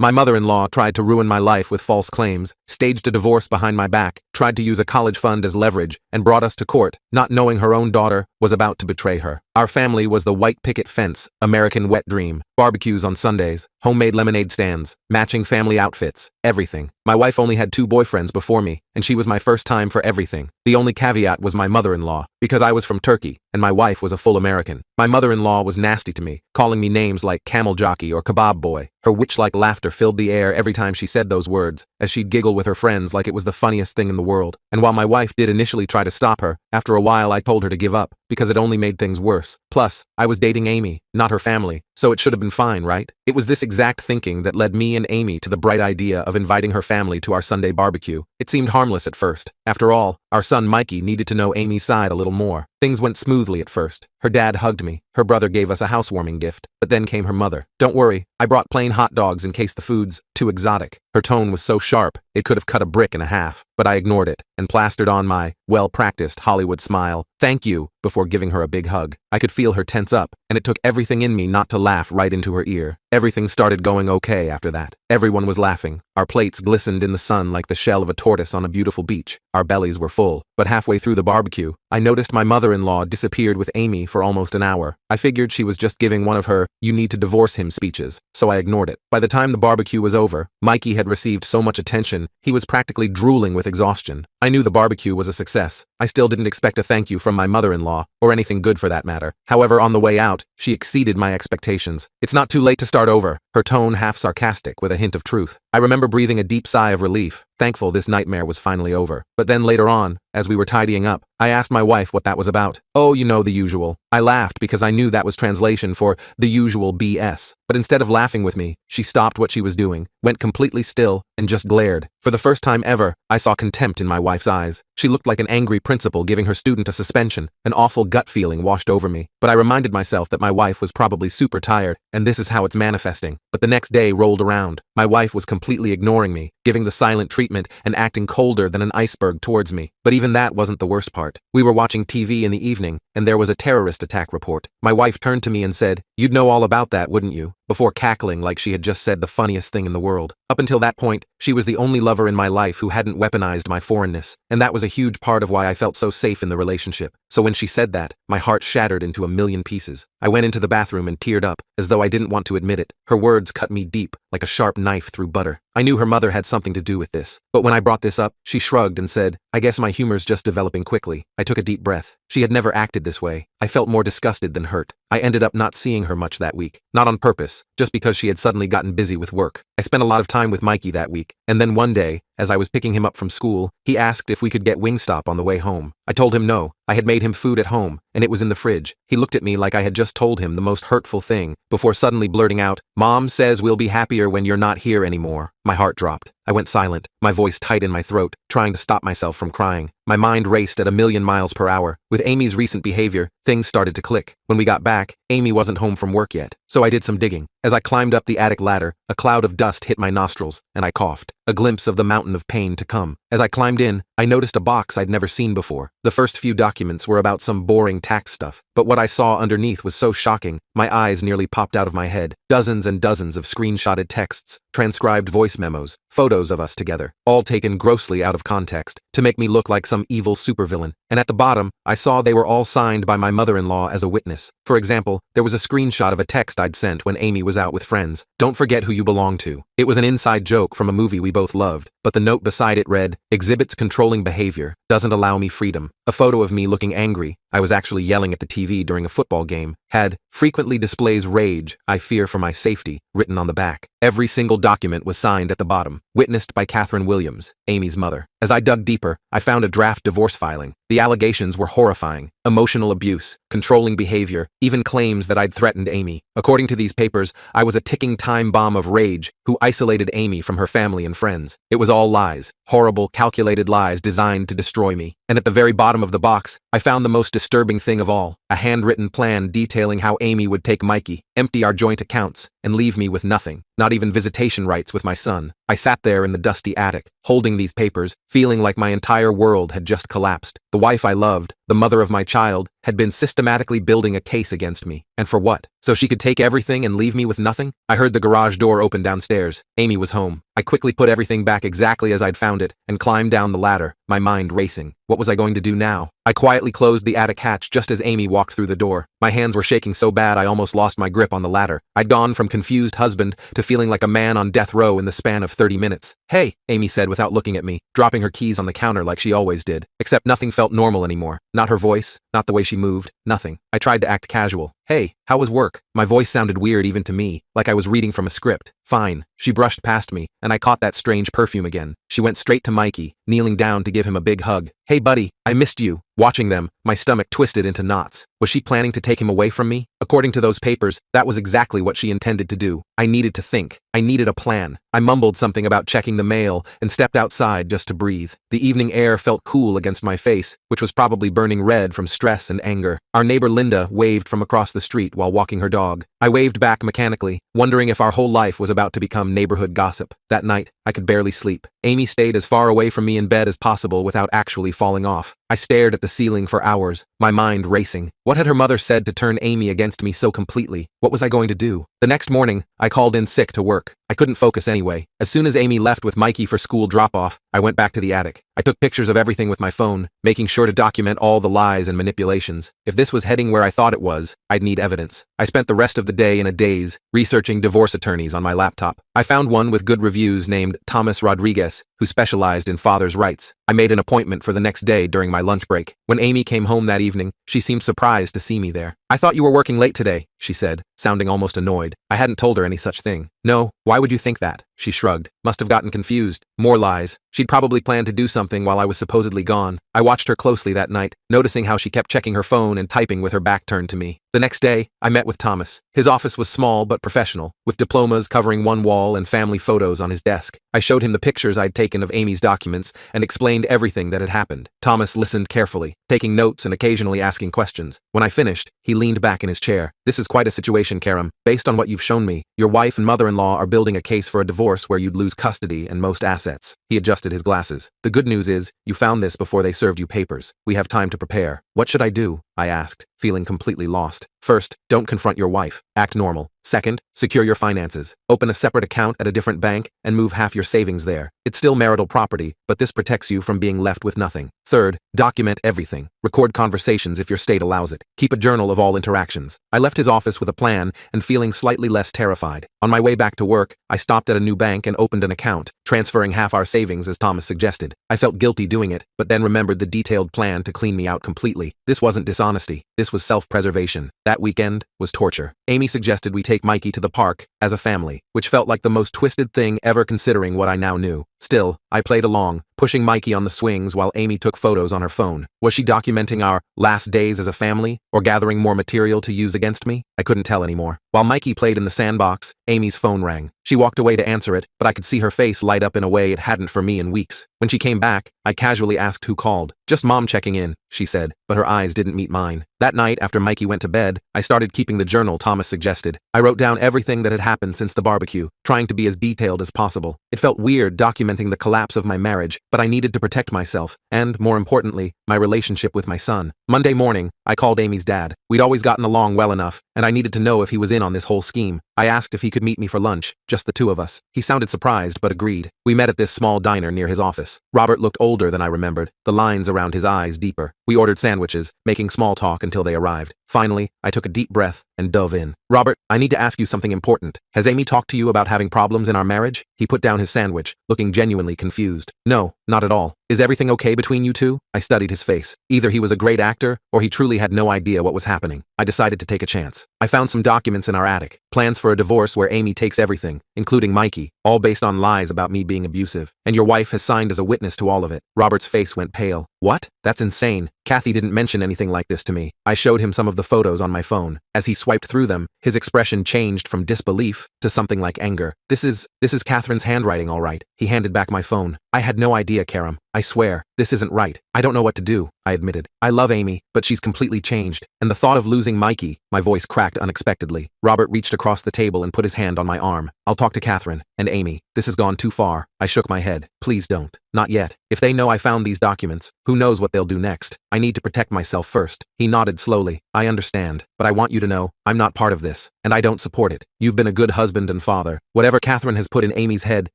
My mother-in-law tried to ruin my life with false claims, staged a divorce behind my back, tried to use a college fund as leverage, and brought us to court, not knowing her own daughter was about to betray her. Our family was the white picket fence, American wet dream, barbecues on Sundays, homemade lemonade stands, matching family outfits, everything. My wife only had 2 boyfriends before me, and she was my first time for everything. The only caveat was my mother-in-law, because I was from Turkey, and my wife was a full American. My mother-in-law was nasty to me, calling me names like camel jockey or kebab boy. Her witch-like laughter filled the air every time she said those words, as she'd giggle with her friends like it was the funniest thing in the world. And while my wife did initially try to stop her, after a while I told her to give up, because it only made things worse. Plus, I was dating Amy, not her family, so it should have been fine, right? It was this exact thinking that led me and Amy to the bright idea of inviting her family to our Sunday barbecue. It seemed harmless at first. After all, our son Mikey needed to know Amy's side a little more. Things went smoothly at first. Her dad hugged me. Her brother gave us a housewarming gift. But then came her mother. Don't worry, I brought plain hot dogs in case the food's too exotic. Her tone was so sharp, it could have cut a brick in half. But I ignored it and plastered on my well-practiced Hollywood smile. Thank you, before giving her a big hug. I could feel her tense up, and it took everything in me not to laugh right into her ear. Everything started going okay after that. Everyone was laughing. Our plates glistened in the sun like the shell of a tortoise on a beautiful beach. Our bellies were full. But halfway through the barbecue, I noticed my mother-in-law disappeared with Amy for almost an hour. I figured she was just giving one of her "you need to divorce him" speeches, so I ignored it. By the time the barbecue was over, Mikey had received so much attention, he was practically drooling with exhaustion. I knew the barbecue was a success. I still didn't expect a thank you from my mother-in-law, or anything good for that matter. However, on the way out, she exceeded my expectations. It's not too late to start over, her tone half sarcastic with a hint of truth. I remember breathing a deep sigh of relief, thankful this nightmare was finally over. But then later on, as we were tidying up, I asked my wife what that was about. Oh, you know, the usual. I laughed because I knew that was translation for the usual BS. But instead of laughing with me, she stopped what she was doing, went completely still, and just glared. For the first time ever, I saw contempt in my wife's eyes. She looked like an angry principal giving her student a suspension. An awful gut feeling washed over me. But I reminded myself that my wife was probably super tired, and this is how it's manifesting. But the next day rolled around. My wife was completely ignoring me, giving the silent treatment and acting colder than an iceberg towards me. But even that wasn't the worst part. We were watching TV in the evening, and there was a terrorist attack report. My wife turned to me and said, "You'd know all about that, wouldn't you?" Before cackling like she had just said the funniest thing in the world. Up until that point, she was the only lover in my life who hadn't weaponized my foreignness, and that was a huge part of why I felt so safe in the relationship. So when she said that, my heart shattered into a million pieces. I went into the bathroom and teared up, as though I didn't want to admit it. Her words cut me deep, like a sharp knife through butter. I knew her mother had something to do with this. But when I brought this up, she shrugged and said, "I guess my humor's just developing quickly." I took a deep breath. She had never acted this way. I felt more disgusted than hurt. I ended up not seeing her much that week. Not on purpose, just because she had suddenly gotten busy with work. I spent a lot of time with Mikey that week, and then one day, as I was picking him up from school, he asked if we could get Wingstop on the way home. I told him no. I had made him food at home, and it was in the fridge. He looked at me like I had just told him the most hurtful thing, before suddenly blurting out, "Mom says we'll be happier when you're not here anymore." My heart dropped. I went silent, my voice tight in my throat, trying to stop myself from crying. My mind raced at 1,000,000 miles per hour. With Amy's recent behavior, things started to click. When we got back, Amy wasn't home from work yet, so I did some digging. As I climbed up the attic ladder, a cloud of dust hit my nostrils, and I coughed, a glimpse of the mountain of pain to come. As I climbed in, I noticed a box I'd never seen before. The first few documents were about some boring tax stuff, but what I saw underneath was so shocking, my eyes nearly popped out of my head. Dozens and dozens of screenshotted texts, transcribed voice memos, photos of us together, all taken grossly out of context, to make me look like some evil supervillain. And at the bottom, I saw they were all signed by my mother-in-law as a witness. For example, there was a screenshot of a text I'd sent when Amy was out with friends. "Don't forget who you belong to." It was an inside joke from a movie we both loved, but the note beside it read, "Exhibits controlling behavior, doesn't allow me freedom." A photo of me looking angry, I was actually yelling at the TV during a football game, had "frequently displays rage, I fear for my safety," written on the back. Every single document was signed at the bottom, witnessed by Catherine Williams, Amy's mother. As I dug deeper, I found a draft divorce filing. The allegations were horrifying. Emotional abuse, controlling behavior, even claims that I'd threatened Amy. According to these papers, I was a ticking time bomb of rage who isolated Amy from her family and friends. It was all lies, horrible, calculated lies designed to destroy me. And at the very bottom of the box, I found the most disturbing thing of all, a handwritten plan detailing how Amy would take Mikey, empty our joint accounts, and and leave me with nothing, not even visitation rights with my son. I sat there in the dusty attic, holding these papers, feeling like my entire world had just collapsed. The wife I loved, the mother of my child, had been systematically building a case against me. And for what? So she could take everything and leave me with nothing? I heard the garage door open downstairs. Amy was home. I quickly put everything back exactly as I'd found it and climbed down the ladder, my mind racing. What was I going to do now? I quietly closed the attic hatch just as Amy walked through the door. My hands were shaking so bad I almost lost my grip on the ladder. I'd gone from confused husband to feeling like a man on death row in the span of 30 minutes. "Hey," Amy said without looking at me, dropping her keys on the counter like she always did. Except nothing felt normal anymore. Not her voice, not the way she moved, nothing. I tried to act casual. "Hey, how was work?" My voice sounded weird even to me, like I was reading from a script. "Fine." She brushed past me, and I caught that strange perfume again. She went straight to Mikey, kneeling down to give him a big hug. "Hey buddy, I missed you." Watching them, my stomach twisted into knots. Was she planning to take him away from me? According to those papers, that was exactly what she intended to do. I needed to think. I needed a plan. I mumbled something about checking the mail and stepped outside just to breathe. The evening air felt cool against my face, which was probably burning red from stress and anger. Our neighbor Linda waved from across the street while walking her dog. I waved back mechanically, wondering if our whole life was about to become neighborhood gossip. That night, I could barely sleep. Amy stayed as far away from me in bed as possible without actually falling off. I stared at the ceiling for hours, my mind racing. What had her mother said to turn Amy against me so completely? What was I going to do? The next morning, I called in sick to work. I couldn't focus anyway. As soon as Amy left with Mikey for school drop-off, I went back to the attic. I took pictures of everything with my phone, making sure to document all the lies and manipulations. If this was heading where I thought it was, I'd need evidence. I spent the rest of the day in a daze, researching divorce attorneys on my laptop. I found one with good reviews named Thomas Rodriguez, who specialized in father's rights. I made an appointment for the next day during my lunch break. When Amy came home that evening, she seemed surprised to see me there. "I thought you were working late today," she said, sounding almost annoyed. I hadn't told her any such thing. "No, why would you think that?" She shrugged. Must have gotten confused. More lies. She'd probably planned to do something while I was supposedly gone. I watched her closely that night, noticing how she kept checking her phone and typing with her back turned to me. The next day, I met with Thomas. His office was small but professional, with diplomas covering one wall and family photos on his desk. I showed him the pictures I'd taken of Amy's documents and explained everything that had happened. Thomas listened carefully, taking notes and occasionally asking questions. When I finished, he leaned back in his chair. "This is quite a situation, Karam. Based on what you've shown me, your wife and mother-in-law are building a case for a divorce where you'd lose custody and most assets." He adjusted his glasses. "The good news is, you found this before they served you papers. We have time to prepare." "What should I do?" I asked, feeling completely lost. "First, don't confront your wife. Act normal. Second, secure your finances. Open a separate account at a different bank and move half your savings there. It's still marital property, but this protects you from being left with nothing. Third, document everything. Record conversations if your state allows it. Keep a journal of all interactions." I left his office with a plan and feeling slightly less terrified. On my way back to work, I stopped at a new bank and opened an account, transferring half our savings as Thomas suggested. I felt guilty doing it, but then remembered the detailed plan to clean me out completely. This wasn't dishonesty. This was self-preservation. That weekend was torture. Amy suggested we take Mikey to the park, as a family, which felt like the most twisted thing ever considering what I now knew. Still, I played along, pushing Mikey on the swings while Amy took photos on her phone. Was she documenting our last days as a family, or gathering more material to use against me? I couldn't tell anymore. While Mikey played in the sandbox, Amy's phone rang. She walked away to answer it, but I could see her face light up in a way it hadn't for me in weeks. When she came back, I casually asked who called. "Just Mom checking in," she said, but her eyes didn't meet mine. That night, after Mikey went to bed, I started keeping the journal Thomas suggested. I wrote down everything that had happened since the barbecue, trying to be as detailed as possible. It felt weird documenting the collapse of my marriage, but I needed to protect myself, and, more importantly, my relationship with my son. Monday morning, I called Amy's dad. We'd always gotten along well enough, and I needed to know if he was in on this whole scheme. I asked if he could meet me for lunch, just the two of us. He sounded surprised, but agreed. We met at this small diner near his office. Robert looked older than I remembered, the lines around his eyes deeper. We ordered sandwiches, making small talk until they arrived. Finally, I took a deep breath and dove in. "Robert, I need to ask you something important. Has Amy talked to you about having problems in our marriage?" He put down his sandwich, looking genuinely confused. "No, not at all. Is everything okay between you two?" I studied his face. Either he was a great actor, or he truly had no idea what was happening. I decided to take a chance. I found some documents in our attic, plans for a divorce where Amy takes everything, including Mikey, all based on lies about me being abusive. And your wife has signed as a witness to all of it. Robert's face went pale. "What? That's insane. Kathy didn't mention anything like this to me." I showed him some of the photos on my phone. As he swiped through them, his expression changed from disbelief to something like anger. This is Catherine's handwriting, all right." He handed back my phone. "I had no idea, Karam. I swear, this isn't right. I don't know what to do, I admitted. I love Amy, but she's completely changed. And the thought of losing Mikey, my voice cracked unexpectedly. Robert reached across the table and put his hand on my arm. I'll talk to Catherine and Amy. This has gone too far. I shook my head. Please don't. Not yet. If they know I found these documents, who knows what they'll do next? I need to protect myself first. He nodded slowly. I understand, but I want you to know, I'm not part of this, and I don't support it. You've been a good husband and father. Whatever Catherine has put in Amy's head,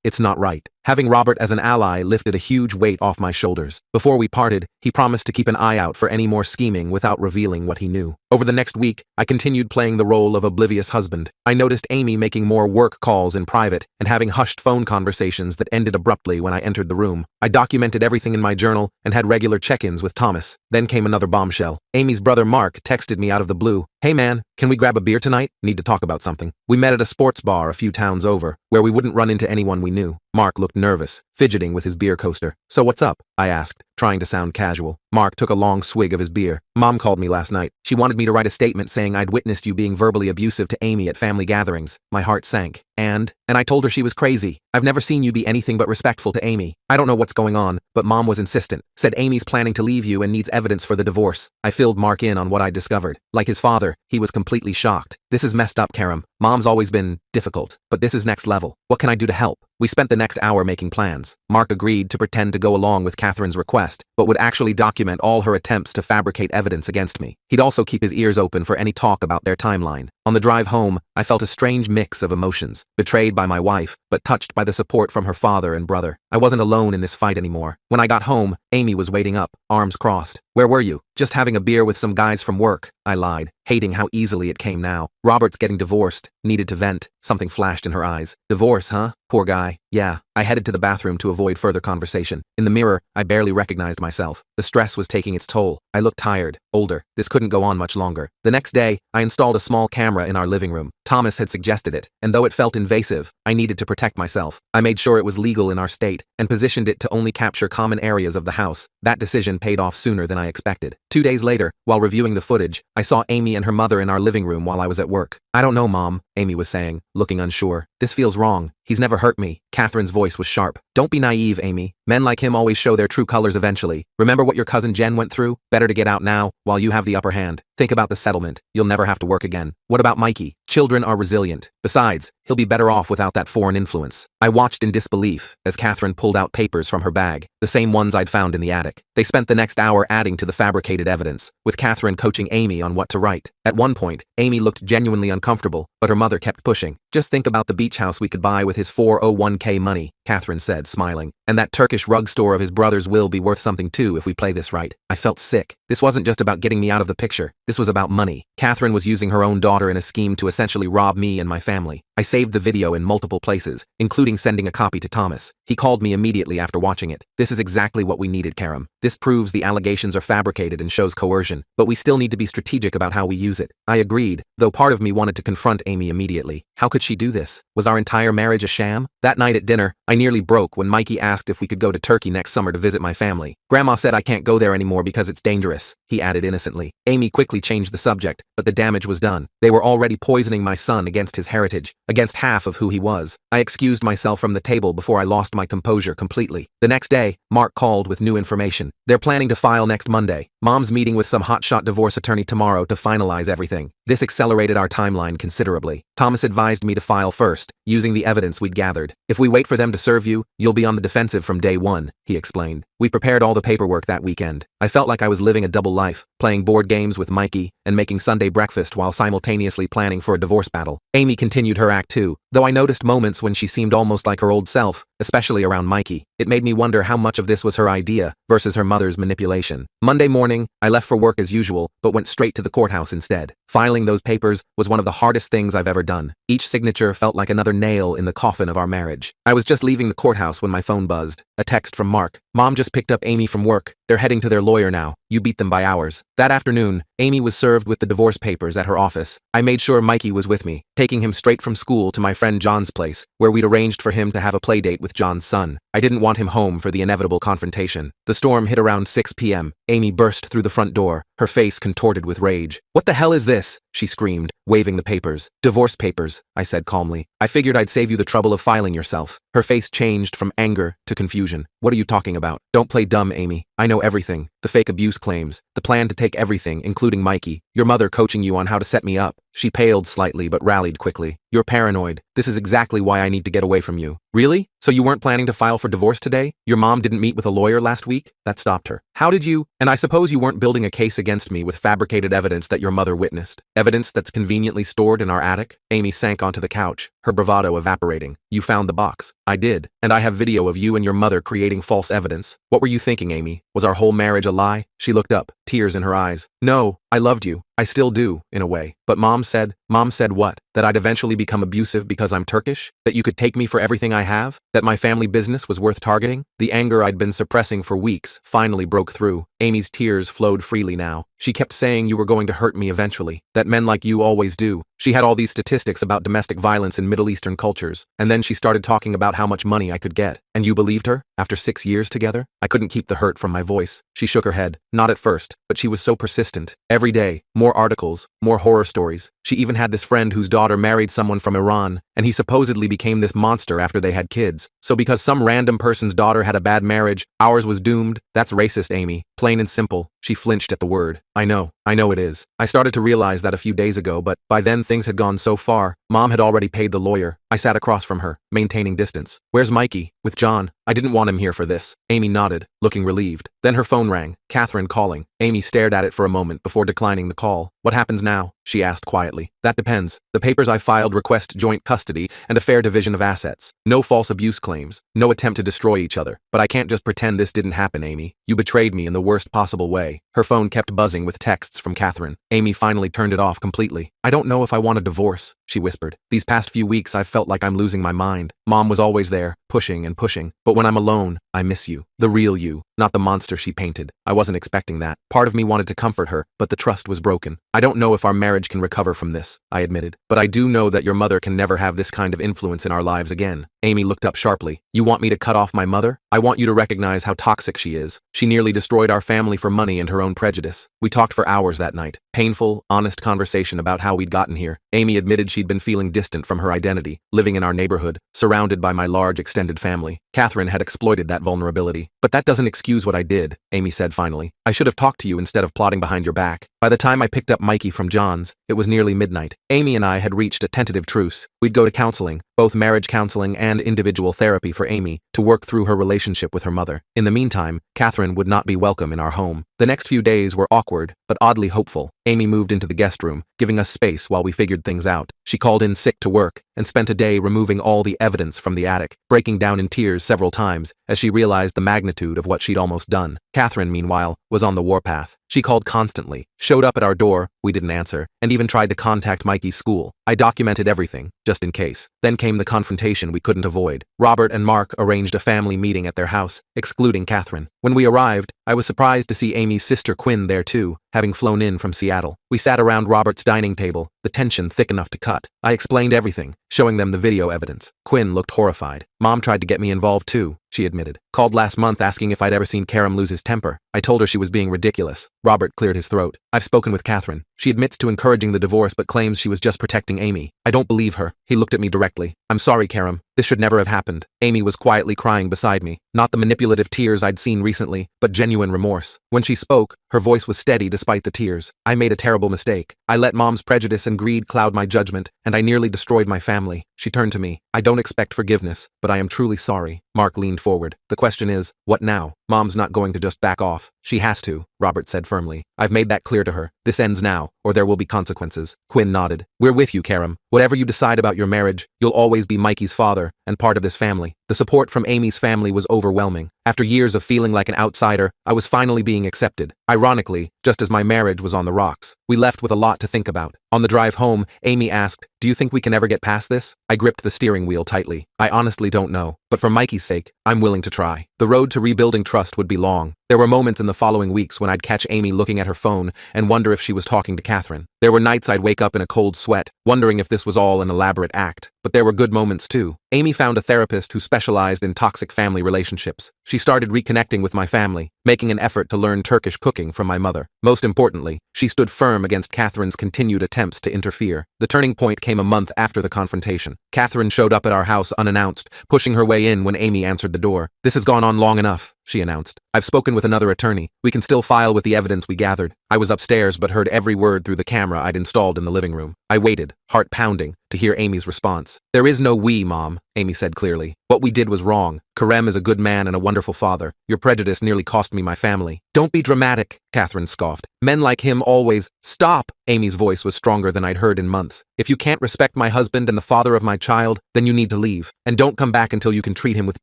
it's not right. Having Robert as an ally lifted a huge weight off my shoulders. Before we parted, he promised to keep an eye out for any more scheming without revealing what he knew. Over the next week, I continued playing the role of oblivious husband. I noticed Amy making more work calls in private and having hushed phone conversations that ended abruptly when I entered the room. I documented everything in my journal and had regular check-ins with Thomas. Then came another bombshell. Amy's brother Mark texted me out of the blue. Hey man, can we grab a beer tonight? Need to talk about something. We met at a sports bar a few towns over, where we wouldn't run into anyone we knew. Mark looked nervous, fidgeting with his beer coaster. So what's up? I asked, trying to sound casual. Mark took a long swig of his beer. Mom called me last night. She wanted me to write a statement saying I'd witnessed you being verbally abusive to Amy at family gatherings. My heart sank. And I told her she was crazy. I've never seen you be anything but respectful to Amy. I don't know what's going on, but Mom was insistent. Said Amy's planning to leave you and needs evidence for the divorce. I filled Mark in on what I discovered. Like his father, he was completely shocked. This is messed up, Karam. Mom's always been difficult, but this is next level. What can I do to help? We spent the next hour making plans. Mark agreed to pretend to go along with Catherine's request, but would actually document all her attempts to fabricate evidence against me. He'd also keep his ears open for any talk about their timeline. On the drive home, I felt a strange mix of emotions, betrayed by my wife, but touched by the support from her father and brother. I wasn't alone in this fight anymore. When I got home, Amy was waiting up, arms crossed. Where were you? Just having a beer with some guys from work, I lied, hating how easily it came now. Robert's getting divorced, needed to vent. Something flashed in her eyes. Divorce, huh? Poor guy. Yeah. I headed to the bathroom to avoid further conversation. In the mirror, I barely recognized myself. The stress was taking its toll. I looked tired, older. This couldn't go on much longer. The next day, I installed a small camera in our living room. Thomas had suggested it, and though it felt invasive, I needed to protect myself. I made sure it was legal in our state, and positioned it to only capture common areas of the house. That decision paid off sooner than I expected. 2 days later, while reviewing the footage, I saw Amy and her mother in our living room while I was at work. I don't know, Mom, Amy was saying, looking unsure. This feels wrong. He's never hurt me. Catherine's voice was sharp. Don't be naive, Amy. Men like him always show their true colors eventually. Remember what your cousin Jen went through? Better to get out now, while you have the upper hand. Think about the settlement. You'll never have to work again. What about Mikey? Children are resilient. Besides, he'll be better off without that foreign influence. I watched in disbelief as Catherine pulled out papers from her bag, the same ones I'd found in the attic. They spent the next hour adding to the fabricated evidence, with Catherine coaching Amy on what to write. At one point, Amy looked genuinely uncomfortable, but her mother kept pushing. Just think about the beach house we could buy with his 401k money, Catherine said, smiling. And that Turkish rug store of his brother's will be worth something too if we play this right. I felt sick. This wasn't just about getting me out of the picture. This was about money. Catherine was using her own daughter in a scheme to essentially rob me and my family. I saved the video in multiple places, including sending a copy to Thomas. He called me immediately after watching it. This is exactly what we needed, Karam. This proves the allegations are fabricated and shows coercion, but we still need to be strategic about how we use it. I agreed, though part of me wanted to confront Amy immediately. How could she do this? Was our entire marriage a sham? That night at dinner, I nearly broke when Mikey asked if we could go to Turkey next summer to visit my family. Grandma said I can't go there anymore because it's dangerous, he added innocently. Amy quickly changed the subject, but the damage was done. They were already poisoning my son against his heritage, against half of who he was. I excused myself from the table before I lost my composure completely. The next day, Mark called with new information. They're planning to file next Monday. Mom's meeting with some hotshot divorce attorney tomorrow to finalize everything. This accelerated our timeline considerably. Thomas advised me to file first, using the evidence we'd gathered. If we wait for them to serve you, you'll be on the defensive from day one, he explained. We prepared all the paperwork that weekend. I felt like I was living a double life, playing board games with Mikey and making Sunday breakfast while simultaneously planning for a divorce battle. Amy continued her act too, though I noticed moments when she seemed almost like her old self, especially around Mikey. It made me wonder how much of this was her idea versus her mother's manipulation. Monday morning, I left for work as usual, but went straight to the courthouse instead. Filing those papers was one of the hardest things I've ever done. Each signature felt like another nail in the coffin of our marriage. I was just leaving the courthouse when my phone buzzed. A text from Mark. Mom just picked up Amy from work. They're heading to their lawyer now. You beat them by hours. That afternoon, Amy was served with the divorce papers at her office. I made sure Mikey was with me, taking him straight from school to my friend John's place, where we'd arranged for him to have a play date with John's son. I didn't want him home for the inevitable confrontation. The storm hit around 6 p.m. Amy burst through the front door, her face contorted with rage. What the hell is this? She screamed, waving the papers. Divorce papers, I said calmly. I figured I'd save you the trouble of filing yourself. Her face changed from anger to confusion. What are you talking about? Don't play dumb, Amy. I know everything. The fake abuse claims, the plan to take everything, including Mikey, your mother coaching you on how to set me up. She paled slightly but rallied quickly. You're paranoid. This is exactly why I need to get away from you. Really? So you weren't planning to file for divorce today? Your mom didn't meet with a lawyer last week? That stopped her. How did you? And I suppose you weren't building a case against me with fabricated evidence that your mother witnessed. Evidence that's conveniently stored in our attic? Amy sank onto the couch, her bravado evaporating. You found the box. I did. And I have video of you and your mother creating false evidence. What were you thinking, Amy? Was our whole marriage a lie? She looked up, tears in her eyes. No, I loved you. I still do, in a way. But Mom said what? That I'd eventually become abusive because I'm Turkish? That you could take me for everything I have? That my family business was worth targeting? The anger I'd been suppressing for weeks finally broke through. Amy's tears flowed freely now. She kept saying you were going to hurt me eventually. That men like you always do. She had all these statistics about domestic violence in Middle Eastern cultures, and then she started talking about how much money I could get. And you believed her? After 6 years together? I couldn't keep the hurt from my voice. She shook her head. Not at first, but she was so persistent. Every day, more articles, more horror stories. She even had this friend whose daughter married someone from Iran, and he supposedly became this monster after they had kids. So because some random person's daughter had a bad marriage, ours was doomed? That's racist, Amy. Plain and simple. She flinched at the word. I know it is. I started to realize that a few days ago, but by then things had gone so far. Mom had already paid the lawyer. I sat across from her, maintaining distance. Where's Mikey? With John. I didn't want him here for this. Amy nodded, looking relieved. Then her phone rang. Catherine calling. Amy stared at it for a moment before declining the call. What happens now? She asked quietly. That depends. The papers I filed request joint custody and a fair division of assets. No false abuse claims. No attempt to destroy each other. But I can't just pretend this didn't happen, Amy. You betrayed me in the worst possible way. Her phone kept buzzing with texts from Catherine. Amy finally turned it off completely. I don't know if I want a divorce, she whispered. These past few weeks I've felt like I'm losing my mind. Mom was always there, pushing and pushing. But when I'm alone, I miss you. The real you, not the monster she painted. I wasn't expecting that. Part of me wanted to comfort her, but the trust was broken. I don't know if our marriage can recover from this, I admitted. But I do know that your mother can never have this kind of influence in our lives again. Amy looked up sharply. You want me to cut off my mother? I want you to recognize how toxic she is. She nearly destroyed our family for money and her own prejudice. We talked for hours that night. Painful, honest conversation about how we'd gotten here. Amy admitted she'd been feeling distant from her identity, living in our neighborhood, surrounded by my large extended family. Catherine had exploited that vulnerability. But that doesn't excuse what I did, Amy said finally. I should have talked to you instead of plotting behind your back. By the time I picked up Mikey from John's, it was nearly midnight. Amy and I had reached a tentative truce. We'd go to counseling, both marriage counseling and individual therapy for Amy, to work through her relationship with her mother. In the meantime, Catherine would not be welcome in our home. The next few days were awkward, but oddly hopeful. Amy moved into the guest room, giving us space while we figured things out. She called in sick to work and spent a day removing all the evidence from the attic, breaking down in tears several times as she realized the magnitude of what she'd almost done. Catherine, meanwhile, was on the warpath. She called constantly, showed up at our door, we didn't answer, and even tried to contact Mikey's school. I documented everything, just in case. Then came the confrontation we couldn't avoid. Robert and Mark arranged a family meeting at their house, excluding Catherine. When we arrived, I was surprised to see Amy's sister Quinn there too, having flown in from Seattle. We sat around Robert's dining table, the tension thick enough to cut. I explained everything, showing them the video evidence. Quinn looked horrified. Mom tried to get me involved too, she admitted. Called last month asking if I'd ever seen Karam lose his temper. I told her she was being ridiculous. Robert cleared his throat. I've spoken with Catherine. She admits to encouraging the divorce but claims she was just protecting Amy. I don't believe her. He looked at me directly. I'm sorry, Karam. This should never have happened. Amy was quietly crying beside me. Not the manipulative tears I'd seen recently, but genuine remorse. When she spoke, her voice was steady despite the tears. I made a terrible mistake. I let Mom's prejudice and greed cloud my judgment, and I nearly destroyed my family. She turned to me. I don't expect forgiveness, but I am truly sorry. Mark leaned forward. The question is, what now? Mom's not going to just back off. She has to, Robert said firmly. I've made that clear to her. This ends now, or there will be consequences. Quinn nodded. We're with you, Karam. Whatever you decide about your marriage, you'll always be Mikey's father and part of this family. The support from Amy's family was overwhelming. After years of feeling like an outsider, I was finally being accepted. Ironically, just as my marriage was on the rocks. We left with a lot to think about. On the drive home, Amy asked, "Do you think we can ever get past this?" I gripped the steering wheel tightly. I honestly don't know, but for Mikey's sake, I'm willing to try. The road to rebuilding trust would be long. There were moments in the following weeks when I'd catch Amy looking at her phone and wonder if she was talking to Catherine. There were nights I'd wake up in a cold sweat, wondering if this was all an elaborate act. But there were good moments too. Amy found a therapist who specialized in toxic family relationships. She started reconnecting with my family, making an effort to learn Turkish cooking from my mother. Most importantly, she stood firm against Catherine's continued attempts to interfere. The turning point came a month after the confrontation. Catherine showed up at our house unannounced, pushing her way in when Amy answered the door. "This has gone on long enough," she announced. "I've spoken with another attorney. We can still file with the evidence we gathered." I was upstairs but heard every word through the camera I'd installed in the living room. I waited, heart pounding, to hear Amy's response. "There is no we, Mom," Amy said clearly. "What we did was wrong. Kerem is a good man and a wonderful father. Your prejudice nearly cost me my family." "Don't be dramatic," Catherine scoffed. "Men like him always—" "Stop!" Amy's voice was stronger than I'd heard in months. "If you can't respect my husband and the father of my child, then you need to leave. And don't come back until you can treat him with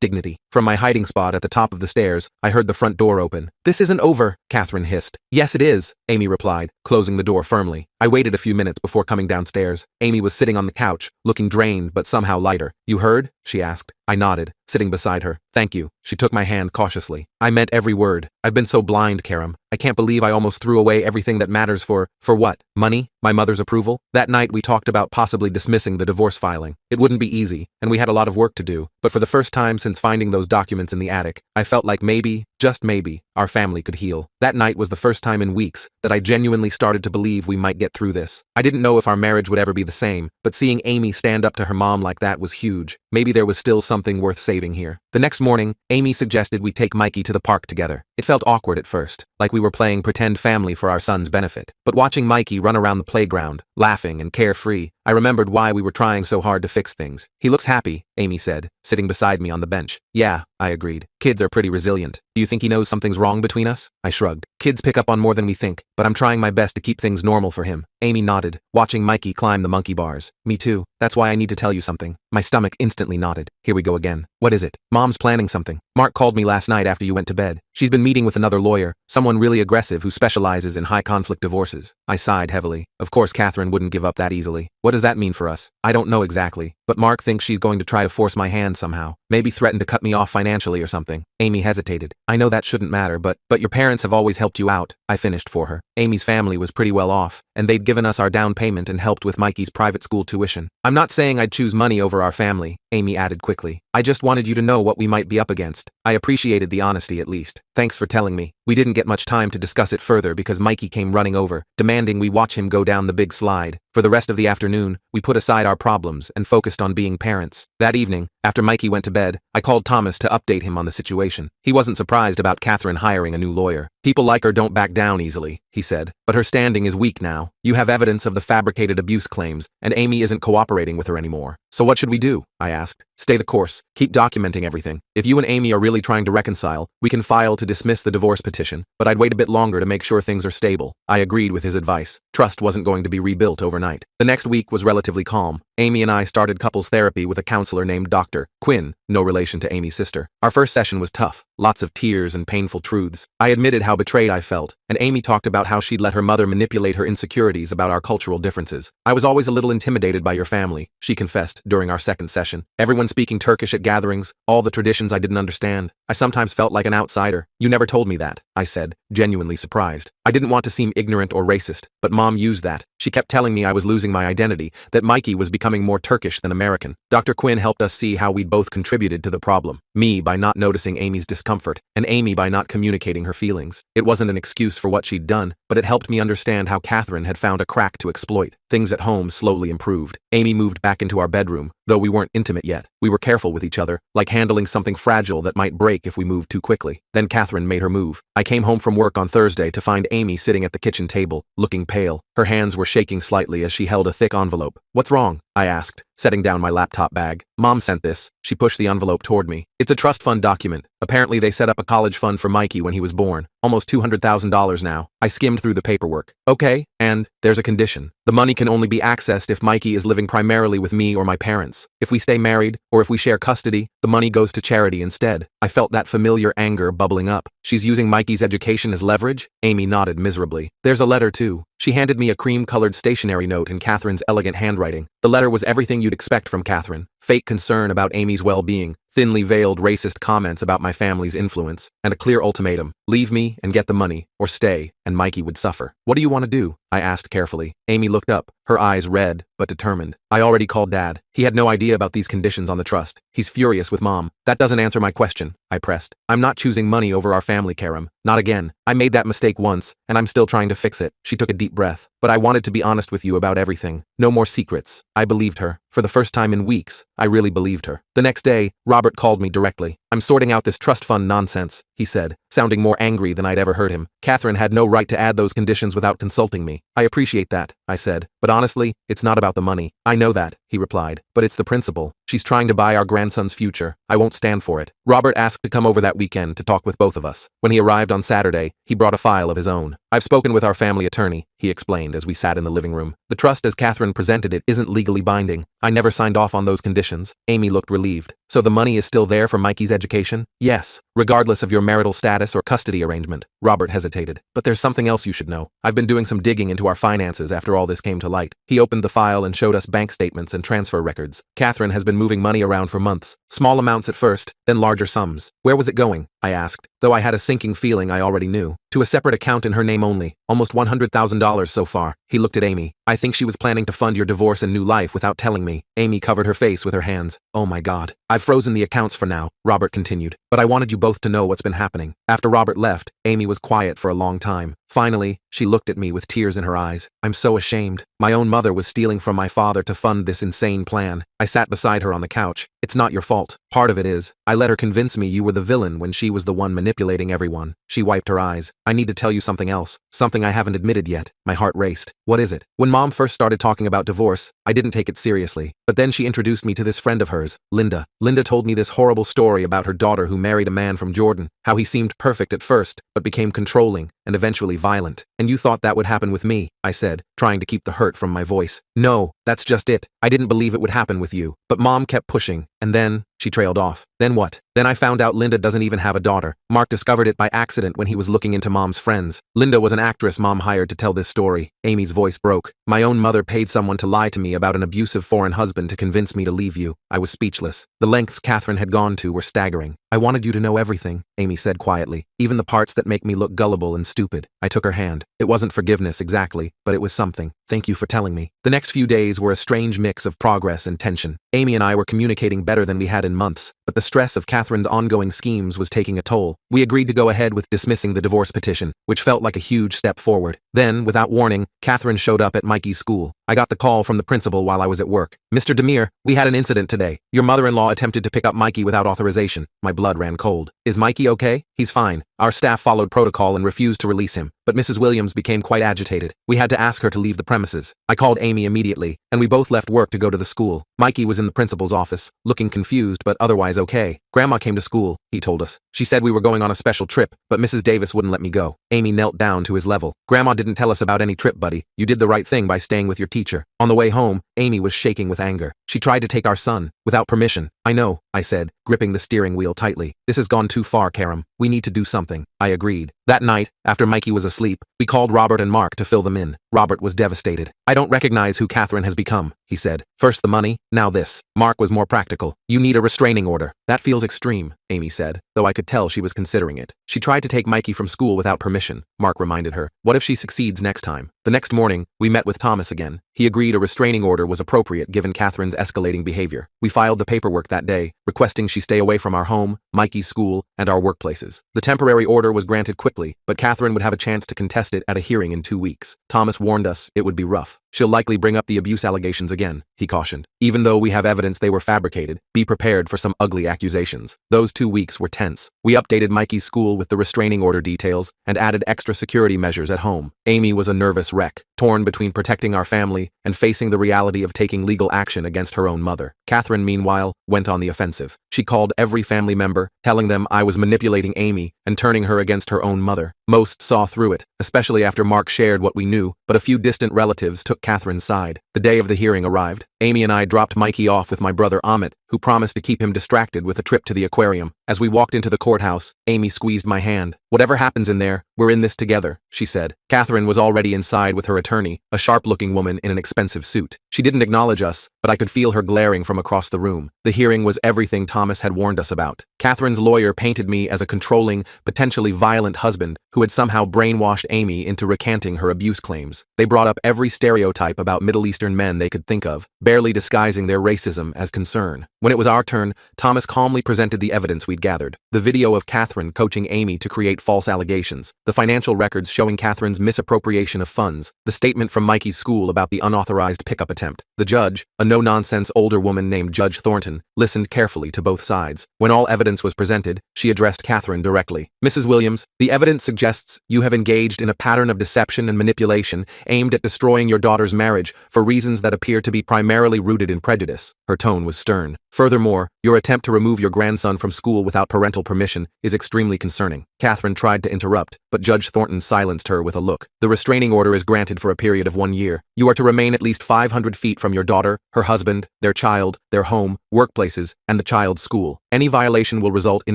dignity." From my hiding spot at the top of the stairs, I heard the front door open. "This isn't over," Catherine hissed. "Yes, it is," Amy replied, closing the door firmly. I waited a few minutes before coming downstairs. Amy was sitting on the couch, looking drained but somehow lighter. "You heard?" she asked. I nodded, sitting beside her. "Thank you." She took my hand cautiously. "I meant every word. I've been so blind, Kerem. I can't believe I almost threw away everything that matters for what? Money? My mother's approval?" That night we talked about possibly dismissing the divorce filing. It wouldn't be easy, and we had a lot of work to do, but for the first time since finding those documents in the attic, I felt like maybe, just maybe, our family could heal. That night was the first time in weeks that I genuinely started to believe we might get through this. I didn't know if our marriage would ever be the same, but seeing Amy stand up to her mom like that was huge. Maybe there was still something worth saving here. The next morning, Amy suggested we take Mikey to the park together. It felt awkward at first, like we were playing pretend family for our son's benefit. But watching Mikey run around the playground, laughing and carefree, I remembered why we were trying so hard to fix things. "He looks happy," Amy said, sitting beside me on the bench. "Yeah," I agreed. "Kids are pretty resilient. Do you think he knows something's wrong between us?" I shrugged. "Kids pick up on more than we think, but I'm trying my best to keep things normal for him." Amy nodded, watching Mikey climb the monkey bars. "Me too. That's why I need to tell you something." My stomach instantly knotted. Here we go again. "What is it?" "Mom's planning something. Mark called me last night after you went to bed. She's been meeting with another lawyer, someone really aggressive who specializes in high-conflict divorces." I sighed heavily. Of course Catherine wouldn't give up that easily. "What does that mean for us?" "I don't know exactly, but Mark thinks she's going to try to force my hand somehow. Maybe threaten to cut me off financially or something." Amy hesitated. "I know that shouldn't matter, but your parents have always helped you out," I finished for her. Amy's family was pretty well off, and they'd given us our down payment and helped with Mikey's private school tuition. "I'm not saying I'd choose money over our family," Amy added quickly. "I just wanted you to know what we might be up against." I appreciated the honesty at least. "Thanks for telling me." We didn't get much time to discuss it further because Mikey came running over, demanding we watch him go down the big slide. For the rest of the afternoon, we put aside our problems and focused on being parents. That evening, after Mikey went to bed, I called Thomas to update him on the situation. He wasn't surprised about Catherine hiring a new lawyer. "People like her don't back down easily," he said, "but her standing is weak now. You have evidence of the fabricated abuse claims, and Amy isn't cooperating with her anymore. So what should we do?" I asked. "Stay the course. Keep documenting everything. If you and Amy are really trying to reconcile, we can file to dismiss the divorce petition, but I'd wait a bit longer to make sure things are stable." I agreed with his advice. Trust wasn't going to be rebuilt overnight. The next week was relatively calm. Amy and I started couples therapy with a counselor named Dr. Quinn, no relation to Amy's sister. Our first session was tough, lots of tears and painful truths. I admitted how betrayed I felt, and Amy talked about how she'd let her mother manipulate her insecurities about our cultural differences. "I was always a little intimidated by your family," she confessed during our second session. "Everyone speaking Turkish at gatherings, all the traditions I didn't understand. I sometimes felt like an outsider." "You never told me that," I said, genuinely surprised. I didn't want to seem ignorant or racist, but Mom used that. She kept telling me I was losing my identity, that Mikey was becoming more Turkish than American. Dr. Quinn helped us see how we'd both contributed to the problem. Me by not noticing Amy's discomfort, and Amy by not communicating her feelings. It wasn't an excuse for what she'd done, but it helped me understand how Catherine had found a crack to exploit. Things at home slowly improved. Amy moved back into our bedroom, though we weren't intimate yet. We were careful with each other, like handling something fragile that might break if we moved too quickly. Then Catherine made her move. I came home from work on Thursday to find Amy sitting at the kitchen table, looking pale. Her hands were shaking slightly as she held a thick envelope. "What's wrong?" I asked, setting down my laptop bag. "Mom sent this." She pushed the envelope toward me. "It's a trust fund document. Apparently they set up a college fund for Mikey when he was born. Almost $200,000 now." I skimmed through the paperwork. "Okay, and there's a condition. The money can only be accessed if Mikey is living primarily with me or my parents. If we stay married, or if we share custody, the money goes to charity instead." I felt that familiar anger bubbling up. "She's using Mikey's education as leverage?" Amy nodded miserably. "There's a letter too." She handed me a cream-colored stationery note in Catherine's elegant handwriting. The letter was everything you'd expect from Catherine. fake concern about Amy's well-being, thinly veiled racist comments about my family's influence, and a clear ultimatum: leave me and get the money, or stay, and Mikey would suffer. What do you want to do? I asked carefully. Amy looked up, her eyes red, but determined. I already called Dad. He had no idea about these conditions on the trust. He's furious with Mom. That doesn't answer my question, I pressed. I'm not choosing money over our family, Karam. Not again. I made that mistake once, and I'm still trying to fix it. She took a deep breath. But I wanted to be honest with you about everything. No more secrets. I believed her. For the first time in weeks, I really believed her. The next day, Robert called me directly. I'm sorting out this trust fund nonsense, he said, sounding more angry than I'd ever heard him. Catherine had no right to add those conditions without consulting me. I appreciate that, I said. But honestly, it's not about the money. I know that, he replied. But it's the principle. She's trying to buy our grandson's future. I won't stand for it. Robert asked to come over that weekend to talk with both of us. When he arrived on Saturday, he brought a file of his own. I've spoken with our family attorney, he explained as we sat in the living room. The trust as Catherine presented it isn't legally binding. I never signed off on those conditions. Amy looked relieved. So the money is still there for Mikey's education? Yes, regardless of your marital status or custody arrangement. Robert hesitated. But there's something else you should know. I've been doing some digging into our finances after all this came to light. He opened the file and showed us bank statements and transfer records. Catherine has been moving money around for months. Small amounts at first, then larger sums. Where was it going? I asked, though I had a sinking feeling I already knew. To a separate account in her name only. Almost $100,000 so far. He looked at Amy. I think she was planning to fund your divorce and new life without telling me. Amy covered her face with her hands. Oh my God. I've frozen the accounts for now, Robert continued. But I wanted you both to know what's been happening. After Robert left, Amy was quiet for a long time. Finally, she looked at me with tears in her eyes. I'm so ashamed. My own mother was stealing from my father to fund this insane plan. I sat beside her on the couch. It's not your fault. Part of it is. I let her convince me you were the villain when she was the one manipulating everyone. She wiped her eyes. I need to tell you something else. Something I haven't admitted yet. My heart raced. What is it? When Mom first started talking about divorce, I didn't take it seriously. But then she introduced me to this friend of hers, Linda. Linda told me this horrible story about her daughter who married a man from Jordan. How he seemed perfect at first, but became controlling and eventually violent. And you thought that would happen with me, I said, trying to keep the hurt from my voice. No, that's just it. I didn't believe it would happen with you. But Mom kept pushing, and then, she trailed off. Then what? Then I found out Linda doesn't even have a daughter. Mark discovered it by accident when he was looking into Mom's friends. Linda was an actress Mom hired to tell this story. Amy's voice broke. My own mother paid someone to lie to me about an abusive foreign husband to convince me to leave you. I was speechless. The lengths Catherine had gone to were staggering. I wanted you to know everything, Amy said quietly, even the parts that make me look gullible and stupid. I took her hand. It wasn't forgiveness exactly, but it was something. Thank you for telling me. The next few days were a strange mix of progress and tension. Amy and I were communicating better than we had in months, but the stress of Catherine's ongoing schemes was taking a toll. We agreed to go ahead with dismissing the divorce petition, which felt like a huge step forward. Then, without warning, Catherine showed up at Mikey's school. I got the call from the principal while I was at work. Mr. Demir, we had an incident today. Your mother-in-law attempted to pick up Mikey without authorization. My blood ran cold. Is Mikey okay? He's fine. Our staff followed protocol and refused to release him, but Mrs. Williams became quite agitated. We had to ask her to leave the premises. I called Amy immediately, and we both left work to go to the school. Mikey was in the principal's office, looking confused but otherwise okay. Grandma came to school, he told us. She said we were going on a special trip, but Mrs. Davis wouldn't let me go. Amy knelt down to his level. Grandma didn't tell us about any trip, buddy. You did the right thing by staying with your teacher. On the way home, Amy was shaking with anger. She tried to take our son, without permission. I know, I said, gripping the steering wheel tightly. This has gone too far, Karam. We need to do something. I agreed. That night, after Mikey was asleep, we called Robert and Mark to fill them in. Robert was devastated. I don't recognize who Catherine has become, he said. First the money, now this. Mark was more practical. You need a restraining order. That feels extreme, Amy said, though I could tell she was considering it. She tried to take Mikey from school without permission, Mark reminded her. What if she succeeds next time? The next morning, we met with Thomas again. He agreed a restraining order was appropriate given Catherine's escalating behavior. We filed the paperwork that day, requesting she stay away from our home, Mikey's school, and our workplaces. The temporary order was granted quickly, but Catherine would have a chance to contest it at a hearing in 2 weeks. Thomas warned us it would be rough. She'll likely bring up the abuse allegations again, he cautioned. Even though we have evidence they were fabricated, be prepared for some ugly accusations. Those 2 weeks were tense. We updated Mikey's school with the restraining order details and added extra security measures at home. Amy was a nervous wreck, torn between protecting our family and facing the reality of taking legal action against her own mother. Catherine, meanwhile, went on the offensive. She called every family member, telling them I was manipulating Amy and turning her against her own mother. Most saw through it, especially after Mark shared what we knew, but a few distant relatives took Catherine's side. The day of the hearing arrived. Amy and I dropped Mikey off with my brother Amit, who promised to keep him distracted with a trip to the aquarium. As we walked into the courthouse, Amy squeezed my hand. Whatever happens in there, we're in this together, she said. Catherine was already inside with her attorney, a sharp-looking woman in an expensive suit. She didn't acknowledge us, but but I could feel her glaring from across the room. The hearing was everything Thomas had warned us about. Catherine's lawyer painted me as a controlling, potentially violent husband who had somehow brainwashed Amy into recanting her abuse claims. They brought up every stereotype about Middle Eastern men they could think of, barely disguising their racism as concern. When it was our turn, Thomas calmly presented the evidence we'd gathered. The video of Catherine coaching Amy to create false allegations, the financial records showing Catherine's misappropriation of funds, the statement from Mikey's school about the unauthorized pickup attempt. The judge, a no-nonsense older woman named Judge Thornton, listened carefully to both sides. When all evidence was presented, she addressed Catherine directly. "Mrs. Williams, the evidence suggests you have engaged in a pattern of deception and manipulation aimed at destroying your daughter's marriage for reasons that appear to be primarily rooted in prejudice." Her tone was stern. "Furthermore, your attempt to remove your grandson from school without parental permission is extremely concerning." Catherine tried to interrupt, but Judge Thornton silenced her with a look. "The restraining order is granted for a period of 1 year. You are to remain at least 500 feet from your daughter, her husband, their child, their home, workplaces, and the child's school. Any violation will result in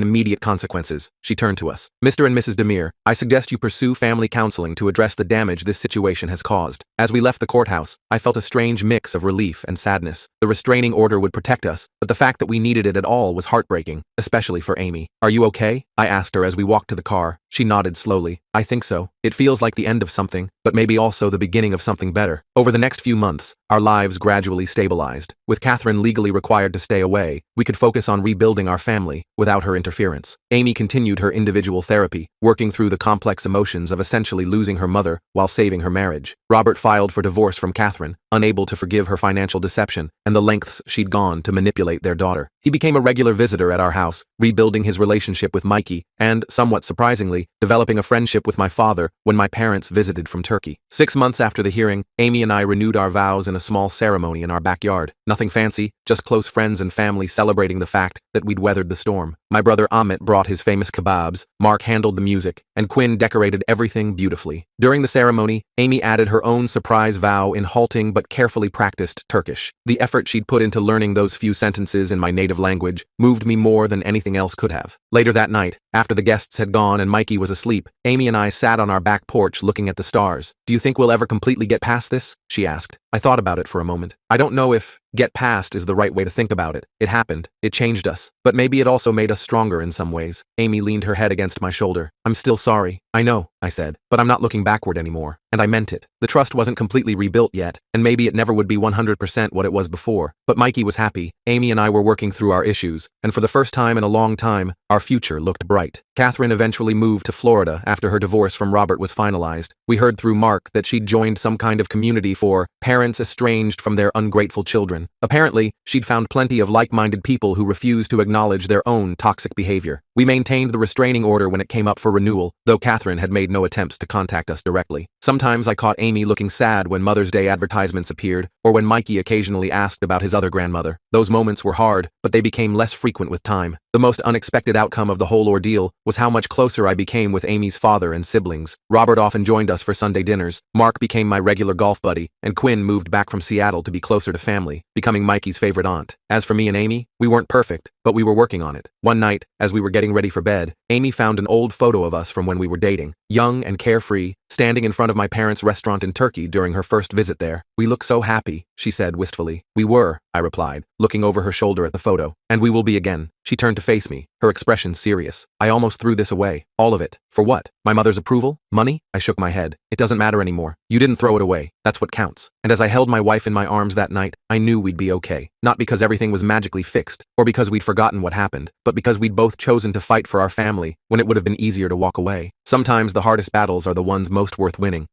immediate consequences." She turned to us. "Mr. and Mrs. Demir, I suggest you pursue family counseling to address the damage this situation has caused." As we left the courthouse, I felt a strange mix of relief and sadness. The restraining order would protect us, but the fact that we needed it at all was heartbreaking, especially for Amy. "Are you okay?" I asked her as we walked to the car. She nodded slowly. "I think so. It feels like the end of something, but maybe also the beginning of something better." Over the next few months, our lives gradually stabilized. With Catherine legally required to stay away, we could focus on rebuilding our family without her interference. Amy continued her individual therapy, working through the complex emotions of essentially losing her mother while saving her marriage. Robert filed for divorce from Catherine, unable to forgive her financial deception and the lengths she'd gone to manipulate their daughter. He became a regular visitor at our house, rebuilding his relationship with Mikey and, somewhat surprisingly, developing a friendship with my father when my parents visited from Turkey. 6 months after the hearing, Amy and I renewed our vows in a small ceremony in our backyard. Nothing fancy, just close friends and family celebrating the fact that we'd weathered the storm. My brother Amit brought his famous kebabs, Mark handled the music, and Quinn decorated everything beautifully. During the ceremony, Amy added her own surprise vow in halting but carefully practiced Turkish. The effort she'd put into learning those few sentences in my native language moved me more than anything else could have. Later that night, after the guests had gone and Mikey was asleep, Amy and I sat on our back porch looking at the stars. "Do you think we'll ever completely get past this?" she asked. I thought about it for a moment. I don't know if get past is the right way to think about it. It happened. It changed us. But maybe it also made us stronger in some ways. Amy leaned her head against my shoulder. "I'm still sorry." "I know," I said, "but I'm not looking backward anymore." And I meant it. The trust wasn't completely rebuilt yet, and maybe it never would be 100% what it was before. But Mikey was happy. Amy and I were working through our issues, and for the first time in a long time, our future looked bright. Catherine eventually moved to Florida after her divorce from Robert was finalized. We heard through Mark that she'd joined some kind of community for parents estranged from their ungrateful children. Apparently, she'd found plenty of like-minded people who refused to acknowledge their own toxic behavior. We maintained the restraining order when it came up for renewal, though Catherine had made no attempts to contact us directly. Sometimes I caught Amy looking sad when Mother's Day advertisements appeared, or when Mikey occasionally asked about his other grandmother. Those moments were hard, but they became less frequent with time. The most unexpected outcome of the whole ordeal was how much closer I became with Amy's father and siblings. Robert often joined us for Sunday dinners, Mark became my regular golf buddy, and Quinn moved back from Seattle to be closer to family, becoming Mikey's favorite aunt. As for me and Amy, we weren't perfect, but we were working on it. One night, as we were getting ready for bed, Amy found an old photo of us from when we were dating, young and carefree, standing in front of my parents' restaurant in Turkey during her first visit there. "We look so happy," she said wistfully. "We were," I replied, looking over her shoulder at the photo. "And we will be again." She turned to face me, her expression serious. "I almost threw this away. All of it. For what? My mother's approval? Money?" I shook my head. "It doesn't matter anymore. You didn't throw it away. That's what counts." And as I held my wife in my arms that night, I knew we'd be okay. Not because everything was magically fixed, or because we'd forgotten what happened, but because we'd both chosen to fight for our family when it would have been easier to walk away. Sometimes the hardest battles are the ones most worth winning.